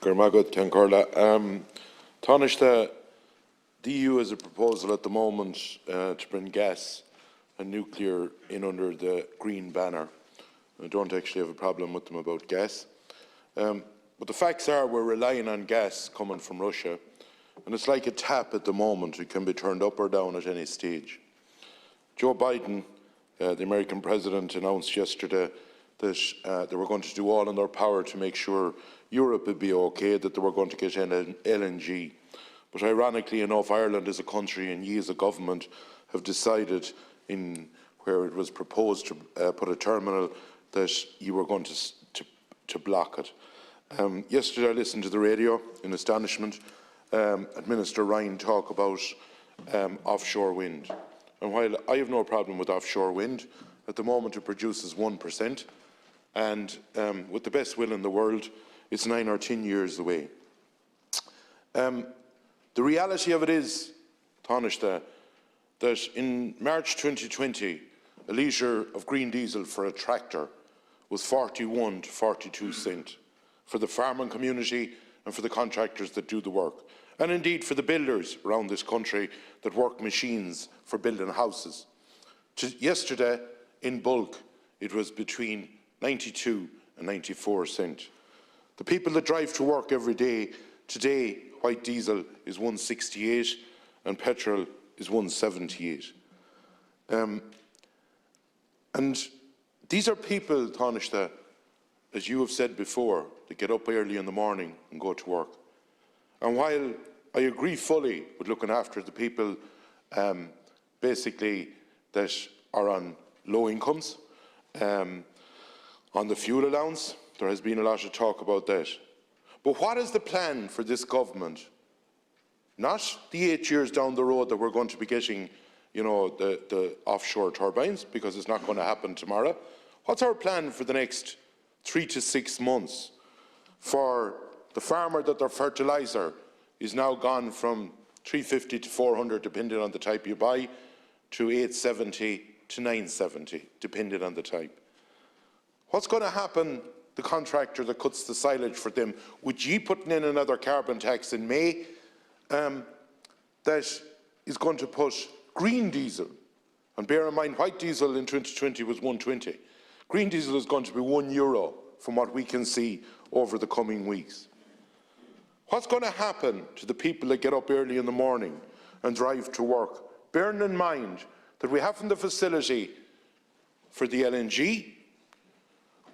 Gurmagod Cancorla. Taoiseach, the EU has a proposal at the moment to bring gas and nuclear in under the green banner. I don't actually have a problem with them about gas. But the facts are we're relying on gas coming from Russia, and it's like a tap at the moment. It can be turned up or down at any stage. Joe Biden, the American president, announced yesterday that they were going to do all in their power to make sure Europe would be okay, that they were going to get LNG. But ironically enough, Ireland as a country and ye as a government have decided in where it was proposed to put a terminal that you were going to block it. Yesterday I listened to the radio in astonishment at Minister Ryan talk about offshore wind. And while I have no problem with offshore wind, at the moment it produces 1%, and with the best will in the world, it's 9 or 10 years away. The reality of it is, Taoiseach, that in March 2020, a litre of green diesel for a tractor was 41 to 42 cents for the farming community and for the contractors that do the work, and indeed for the builders around this country that work machines for building houses. Yesterday, in bulk, it was between 92 and 94 cents. The people that drive to work every day, today, white diesel is 168 and petrol is 178. And these are people, Taoiseach, as you have said before, that get up early in the morning and go to work. And while I agree fully with looking after the people basically that are on low incomes, on the fuel allowance, there has been a lot of talk about that. But what is the plan for this government? Not the 8 years down the road that we're going to be getting, you know, the offshore turbines, because it's not going to happen tomorrow. What's our plan for the next 3 to 6 months for the farmer that their fertiliser is now gone from 350 to 400, depending on the type you buy, to 870 to 970, depending on the type? What's going to happen, the contractor that cuts the silage for them? Would ye putting in another carbon tax in May that is going to put green diesel, and bear in mind white diesel in 2020 was 120. Green diesel is going to be €1 from what we can see over the coming weeks. What's going to happen to the people that get up early in the morning and drive to work, bearing in mind that we haven't the facility for the LNG?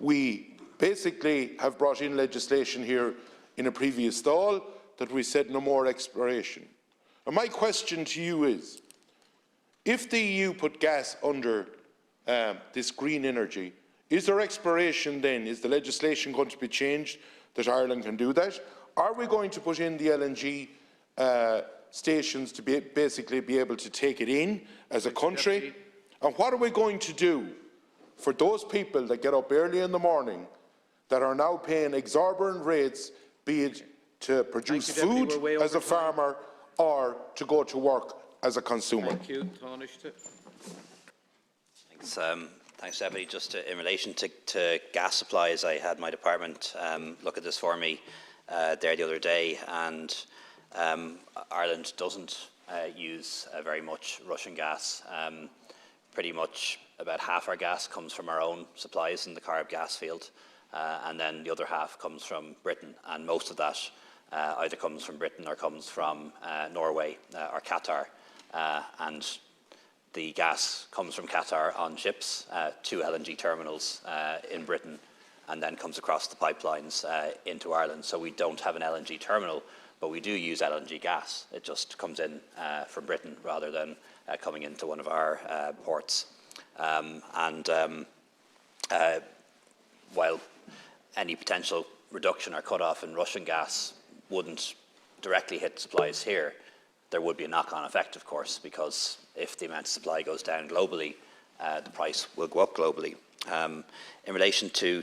We basically have brought in legislation here in a previous stall that we said no more exploration. And my question to you is, if the EU put gas under this green energy, is there exploration then? Is the legislation going to be changed that Ireland can do that? Are we going to put in the LNG stations to basically be able to take it in as a country? And what are we going to do for those people that get up early in the morning that are now paying exorbitant rates, be it to produce food as a farmer or to go to work as a consumer? Thank you. Thanks, Deputy. Just in relation to gas supplies, I had my department look at this for me there the other day, and Ireland doesn't use very much Russian gas. Pretty much about half our gas comes from our own supplies in the Carb gas field, and then the other half comes from Britain, and most of that either comes from Britain or comes from Norway or Qatar, and the gas comes from Qatar on ships to LNG terminals in Britain, and then comes across the pipelines into Ireland. So we don't have an LNG terminal, but we do use LNG gas. It just comes in from Britain rather than coming into one of our ports. While any potential reduction or cut-off in Russian gas wouldn't directly hit supplies here, there would be a knock-on effect, of course, because if the amount of supply goes down globally, the price will go up globally. In relation to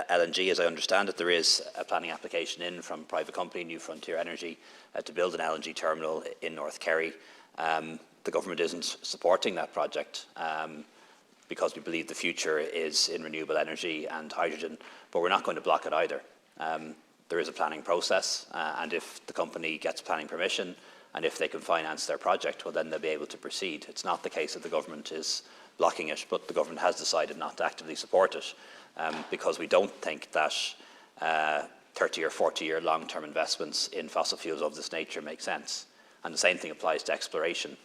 LNG, as I understand it, there is a planning application in from a private company, New Frontier Energy, to build an LNG terminal in North Kerry. The government isn't supporting that project because we believe the future is in renewable energy and hydrogen, but we're not going to block it either. there is a planning process, and if the company gets planning permission and if they can finance their project, well, then they'll be able to proceed. It's not the case that the government is blocking it, but the government has decided not to actively support it because we don't think that 30 or 40-year long-term investments in fossil fuels of this nature make sense. And the same thing applies to exploration.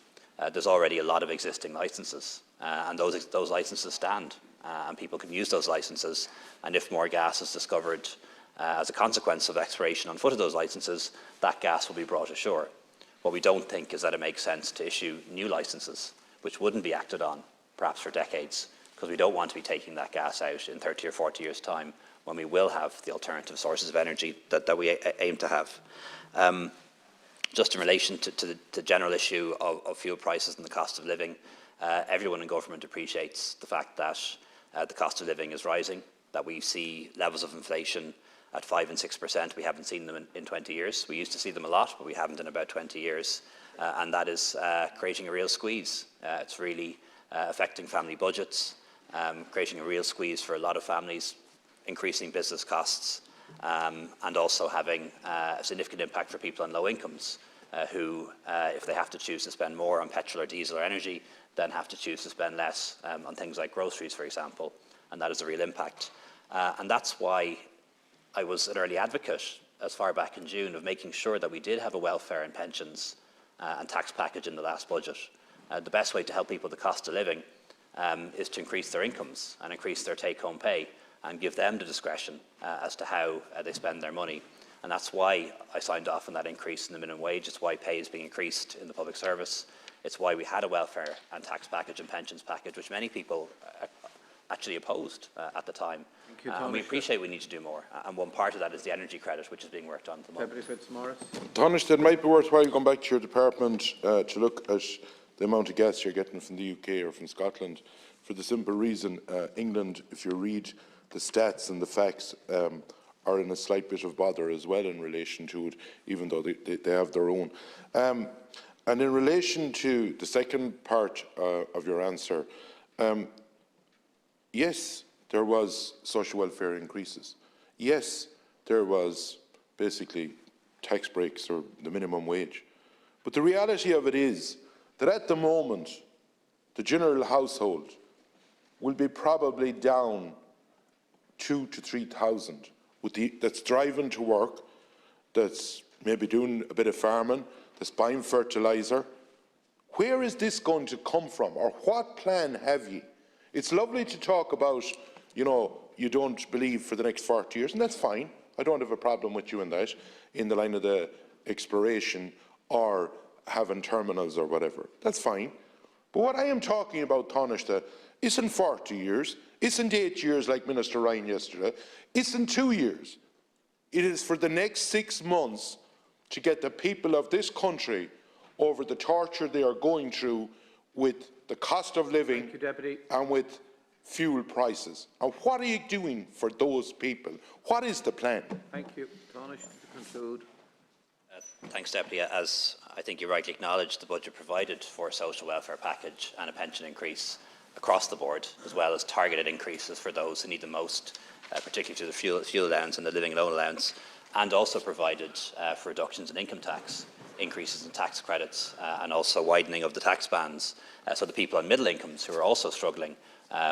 There's already a lot of existing licences, and those licences stand, and people can use those licences. And if more gas is discovered as a consequence of exploration on foot of those licences, that gas will be brought ashore. What we don't think is that it makes sense to issue new licences, which wouldn't be acted on, perhaps for decades, because we don't want to be taking that gas out in 30 or 40 years' time when we will have the alternative sources of energy that we aim to have. Just in relation to the general issue of fuel prices and the cost of living, everyone in government appreciates the fact that the cost of living is rising, that we see levels of inflation at 5 and 6%. We haven't seen them in 20 years. We used to see them a lot, but we haven't in about 20 years. And that is creating a real squeeze. It's really affecting family budgets, creating a real squeeze for a lot of families, increasing business costs, and also having a significant impact for people on low incomes who, if they have to choose to spend more on petrol or diesel or energy, then have to choose to spend less on things like groceries, for example. And that is a real impact. And that's why I was an early advocate, as far back in June, of making sure that we did have a welfare and pensions and tax package in the last budget. The best way to help people with the cost of living is to increase their incomes and increase their take-home pay and give them the discretion as to how they spend their money. And that's why I signed off on that increase in the minimum wage. It's why pay is being increased in the public service. It's why we had a welfare and tax package and pensions package, which many people actually opposed at the time. And we appreciate we need to do more. And one part of that is the energy credit, which is being worked on at the moment. Deputy Fitzmaurice. Taoiseach, it might be worthwhile going back to your department to look at the amount of gas you're getting from the UK or from Scotland, for the simple reason England, if you read the stats and the facts, are in a slight bit of bother as well in relation to it, even though they have their own. And in relation to the second part of your answer, yes, there was social welfare increases. Yes, there was basically tax breaks or the minimum wage. But the reality of it is that at the moment, the general household will be probably down 2,000 to 3,000 that's driving to work, that's maybe doing a bit of farming, that's buying fertiliser. Where is this going to come from, or what plan have you? It's lovely to talk about, you know, you don't believe for the next 40 years, and that's fine. I don't have a problem with you in that, in the line of the exploration or having terminals or whatever. That's fine. But what I am talking about, Taoiseach, isn't 40 years, isn't 8 years like Minister Ryan yesterday, isn't 2 years. It is for the next 6 months to get the people of this country over the torture they are going through with the cost of living and with fuel prices. And what are you doing for those people? What is the plan? Thank you. Taoiseach, to conclude. Thanks, Deputy. As I think you rightly acknowledged, the budget provided for a social welfare package and a pension increase across the board, as well as targeted increases for those who need the most, particularly to the fuel allowance and the living loan allowance, and also provided for reductions in income tax, increases in tax credits, and also widening of the tax bands, so the people on middle incomes who are also struggling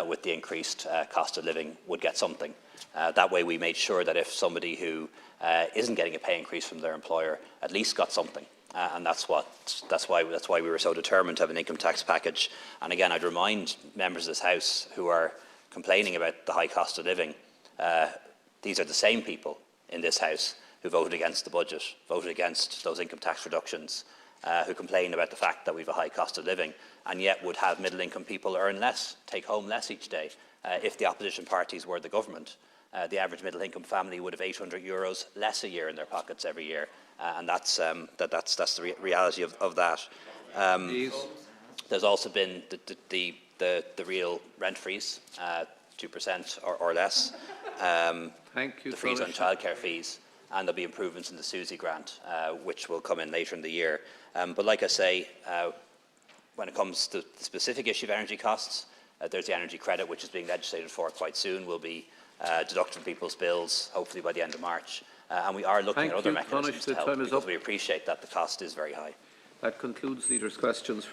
with the increased cost of living would get something. That way we made sure that if somebody who isn't getting a pay increase from their employer at least got something. And that's why we were so determined to have an income tax package. And again, I'd remind members of this House who are complaining about the high cost of living, these are the same people in this House who voted against the budget, voted against those income tax reductions, who complain about the fact that we have a high cost of living, and yet would have middle income people earn less, take home less each day. If the opposition parties were the government, the average middle income family would have €800 less a year in their pockets every year. And that's the reality of that. There's also been the real rent freeze, 2% or less. Thank you, the freeze on childcare fees, and there'll be improvements in the SUSI grant, which will come in later in the year. But like I say, when it comes to the specific issue of energy costs, there's the energy credit, which is being legislated for quite soon, will be deducted from people's bills, hopefully by the end of March. and we are looking Thank at other you, mechanisms Tánaiste. to help Time is because up. we appreciate that the cost is very high. That concludes leaders' questions.